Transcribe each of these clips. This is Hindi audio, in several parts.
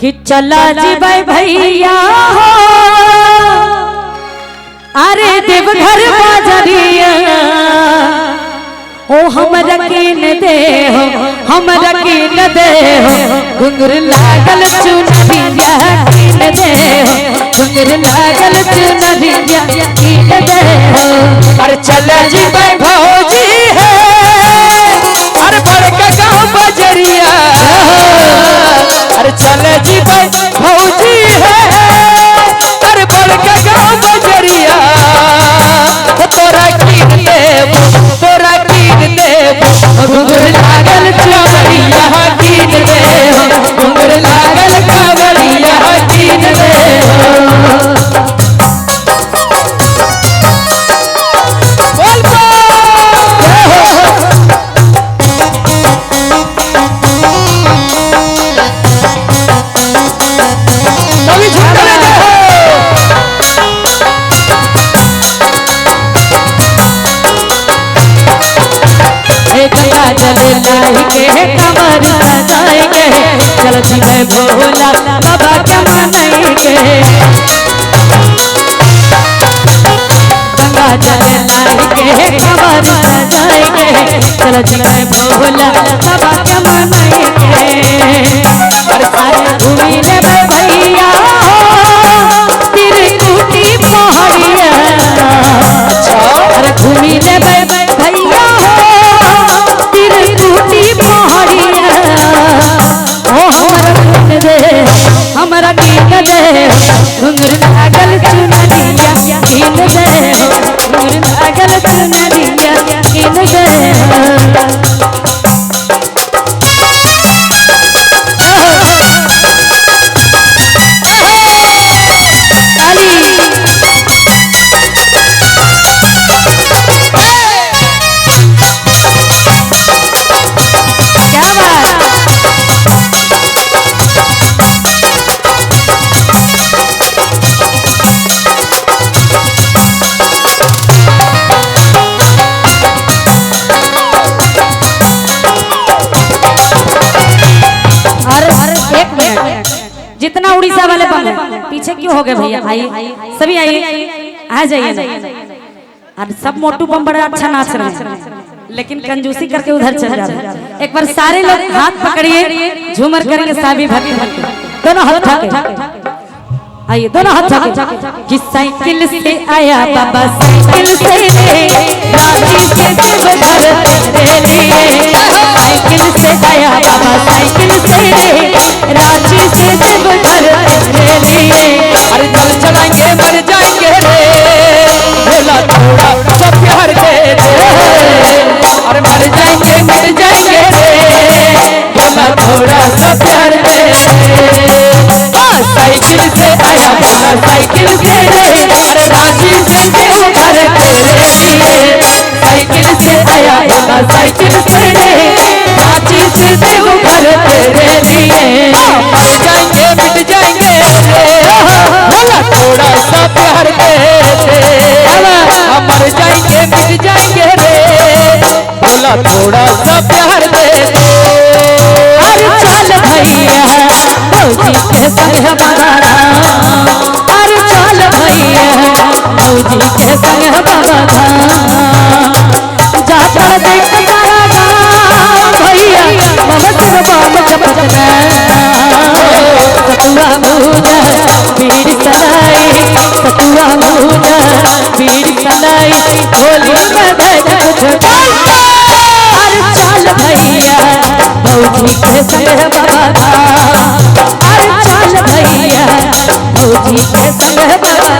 कि चला जी भाई भैया हो अरे देवघर बाजरिया ओ हमरा कीन दे हो हमरा कीन दे हो घुंघरू लागल चुनरिया कीन दे हो घुंघरू लागल चुनरिया कीन दे हो। अरे चला जी भाई भौजी है अरे बड़का गाँव बजरिया अरे चले जी भाई भौजी है अरे बड़का गाँव बजरिया तोरा कीन देव घुंघरू लागल चुनरिया कीन देव घुंघरू लागल कावड़िया कीन देव। चल जी मैं भोला बाबा क्या मनाएंगे गंगा जल लाएंगे कमर सजाएंगे चल जी मैं भोला बाबा क्या मनाएंगे। अरे घूमी ले भैया तेरे टूटी पहाड़िया अरे घूमी ले भैया तेरे टूटी पहाड़िया हमरा कीन दे घुंघरू लागल चुनरिया कीन दे घुंघरू लागल चुनरिया कीन दे। जितना उड़ीसा वाले बम पीछे क्यों हो गए भैया भाई सभी आइए आ जाइए। और सब मोटू बम बड़ा अच्छा नाच रहे हैं लेकिन कंजूसी करके उधर चल जा रहे हैं। एक बार सारे लोग हाथ पकड़िए झूमर करेंगे साबी भक्ति दोनों हाथ ठाके आइए दोनों हाथ ठाके कि साइकिल से आया बाबा साइकिल से रांची से देवघर तेरे लिए साइकिल से आया बाबा साइकिल से रांची से देवघर तेरे लिए। अरे चल चलाएंगे मर जाएंगे रे भोला थोड़ा सा प्यार दे दे अरे मर जाएंगे रे भोला थोड़ा सा प्यार दे साइकिल से आया भोला साइकिल से अरे रांची से देवघर तेरे लिए साइकिल से आया भोला साइकिल से रांची से देवघर तेरे लिए। मर जाएंगे मिट जाएंगे भोला थोड़ा सा प्यार दे मर जाएंगे मिट जाएंगे रे भोला थोड़ा सा प्यार दे। अरे चल भैया मौजी के संग हमारा अरे चल भैया मौजी के संग बाबा जा पर देख सारा गाँव भैया ममतर बाम चपचना सतुआ मुझा बीड़ सलाई सतुआ मुझा बीड़ सलाई होली में बैठ अरे चल भैया मौजी के संग बाबा अरे चल भैया मौजी के संग बाबा।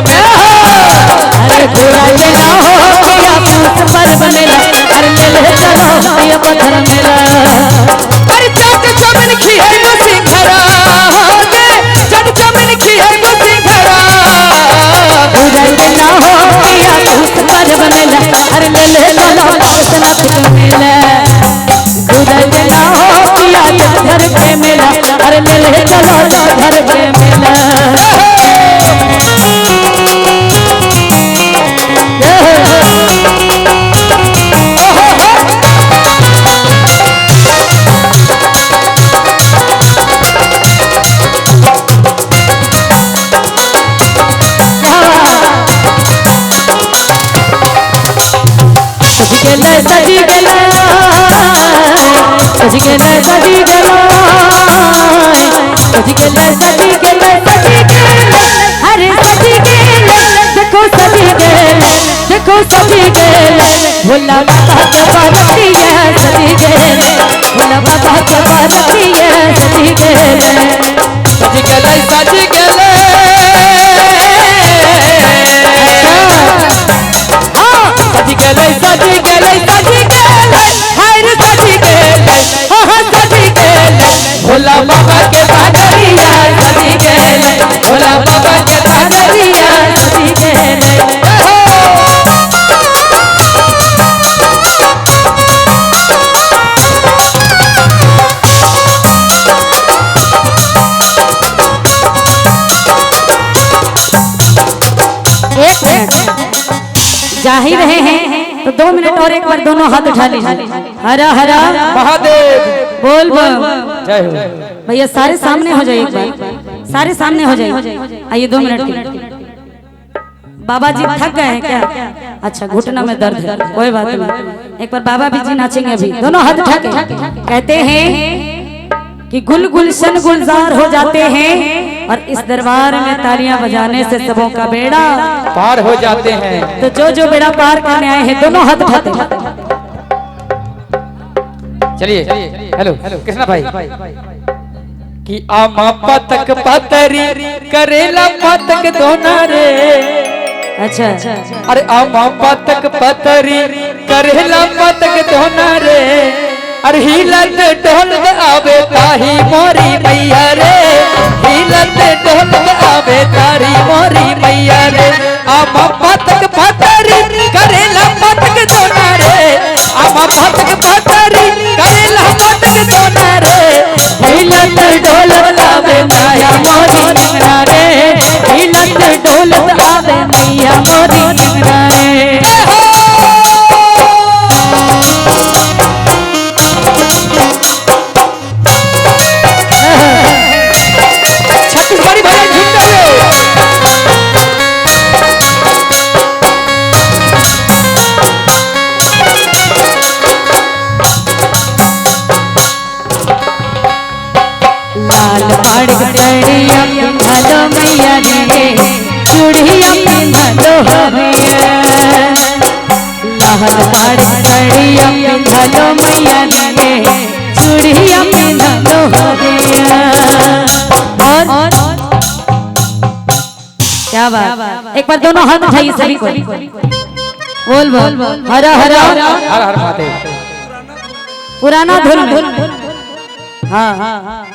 मेला अरे पूरा मेला हो या पूस पर्व मेला, अरे मेले चलो या पत्थर मेला। अरे चट चमन की है को सिंघरा रे, चट चमन की है को सिंघरा। पूरा मेला हो या पूस पर्व मेला, अरे मेले चलो पासनाथ के मेला। पूरा मेला हो या घर पे मेला, अरे मेले चलो घर पे मेला। सजी गेला सजी गेला सजी गेला सजी गेला सजी गेला सजी गेला, अरे सजी गेला देखो सजी गेला देखो सजी गेला। भोला बाबा के पार्वतिया सजी गेला, भोला बाबा के पार्वतिया सजी गेला। सजी गेला सजी गेला सजी गेले सजी गेले सजी गेले हर सजी गेले हाँ सजी गेले। भोला बाबा के बागरिया सजी गेले, भोला बाबा के बागरिया सजी गेले। जा ही रहे हैं तो 2 मिनट और एक बार दोनों हाथ उठा लीजिए। हरा हरा महादेव बोल बोल। जय हो। भैया सारे सामने हो जाइए, एक बार सारे सामने हो जाइए। आइए 2 मिनट के। बाबा जी थक गए हैं क्या? अच्छा घुटना में दर्द है, कोई बात नहीं। एक बार बाबा भी जी नाचेंगे अभी। दोनों हाथ उठा के कहते हैं कि गुल गुलशन गुलजार हो जाते हैं, और इस दरबार में तालियां बजाने से सबों का बेड़ा पार हो जाते हैं। तो जो बेड़ा पार करने आए हैं दोनों हाथ उठाते हैं। चलिए हेलो कृष्णा भाई कि आमा पतक पतरी करेला पतक दोना रे। अच्छा अरे आमा पतक पतरी करेला पतक दोना रे। अरे हिलत ढोलत आवे ताही मोरी मैया रे, हिलत ढोलत आवे तारी मोरी मैया रे। आमा पतक पतरी करेला पतक दोना रे, आमा पतक पतरी करेला पतक दोना रे। हिलत ढोलत आवे मैया मोरी निंगरा रे, हिलत ढोलत आवे मैया मोरी निंगरा रे। छत्तीसगढ़ी भजन झुमते हुए लाल पाड़ कड़िया पिंधलो मैया रे, चूड़िया पिंधलो हरिया। लाल पाड़ कड़िया पिंधलो मैया रे, चूड़िया पिंधलो हरिया। और क्या बात, एक बार दोनों हाथ उठाइए सभी को। बोल बोल हरा हरा हर हर महादेव। पुराना धुन। हाँ